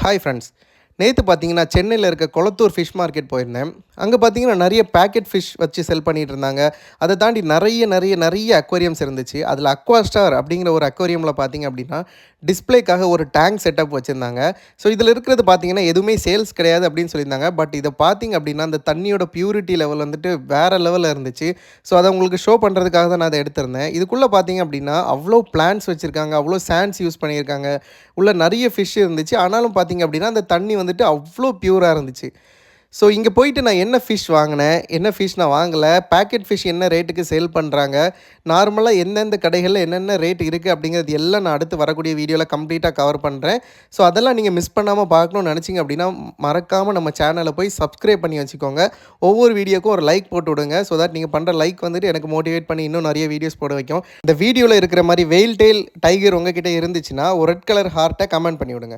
Hi friends. நேற்று பார்த்தீங்கன்னா சென்னையில் இருக்க கொளத்தூர் ஃபிஷ் மார்க்கெட் போயிருந்தேன். அங்கே பார்த்தீங்கன்னா நிறைய பேக்கெட் ஃபிஷ் வச்சு செல் பண்ணிகிட்டு இருந்தாங்க. அதை தாண்டி நிறைய அக்வேரியம்ஸ் இருந்துச்சு. அதில் அக்வா ஸ்டார் அப்படிங்கிற ஒரு அக்வேரியமில் பார்த்தீங்க அப்படின்னா டிஸ்பிளேக்காக ஒரு டேங்க் செட்டப் வச்சுருந்தாங்க. ஸோ இதில் இருக்கிறது பார்த்தீங்கன்னா எதுவுமே சேல்ஸ் கிடையாது அப்படின்னு சொல்லியிருந்தாங்க. பட் இதை பார்த்தீங்க அப்படின்னா அந்த தண்ணியோட பியூரிட்டி லெவல் வந்துட்டு வேறு லெவலில் இருந்துச்சு. ஸோ அதை உங்களுக்கு ஷோ பண்ணுறதுக்காக தான் நான் அதை எடுத்திருந்தேன். இதுக்குள்ளே பார்த்தீங்க அப்படின்னா அவ்வளோ பிளான்ட்ஸ் வச்சுருக்காங்க, அவ்வளோ சாண்ட்ஸ் யூஸ் பண்ணியிருக்காங்க, உள்ள நிறைய ஃபிஷ் இருந்துச்சு. ஆனாலும் பார்த்தீங்க அப்படின்னா அந்த தண்ணி வந்துட்டு அவ்வளோ பியூராக இருந்துச்சு. ஸோ இங்கே போயிட்டு நான் என்ன ஃபிஷ் வாங்கினேன், என்ன ஃபிஷ் நான் வாங்கலை, பேக்கெட் ஃபிஷ் என்ன ரேட்டுக்கு சேல் பண்ணுறாங்க, நார்மலாக எந்தெந்த கடைகளில் என்னென்ன ரேட் இருக்குது அப்படிங்கிறது எல்லாம் நான் அடுத்து வரக்கூடிய வீடியோவில் கம்ப்ளீட்டாக கவர் பண்ணுறேன். ஸோ அதெல்லாம் நீங்கள் மிஸ் பண்ணாமல் பார்க்கணும்னு நினச்சிங்க அப்படின்னா மறக்காமல் நம்ம சேனலை போய் சப்ஸ்கிரைப் பண்ணி வச்சுக்கோங்க. ஒவ்வொரு வீடியோக்கும் ஒரு லைக் போட்டு விடுங்க. ஸோ தட் நீங்கள் பண்ணுற லைக் வந்துட்டு எனக்கு மோட்டிவேட் பண்ணி இன்னும் நிறைய வீடியோஸ் போட வைக்கும். இந்த வீடியோவில் இருக்கிற மாதிரி வெயில் டெயில் டைகர் உங்ககிட்ட இருந்துச்சுன்னா ஒரு ரெட் கலர் ஹார்ட்டை கமெண்ட் பண்ணி விடுங்க.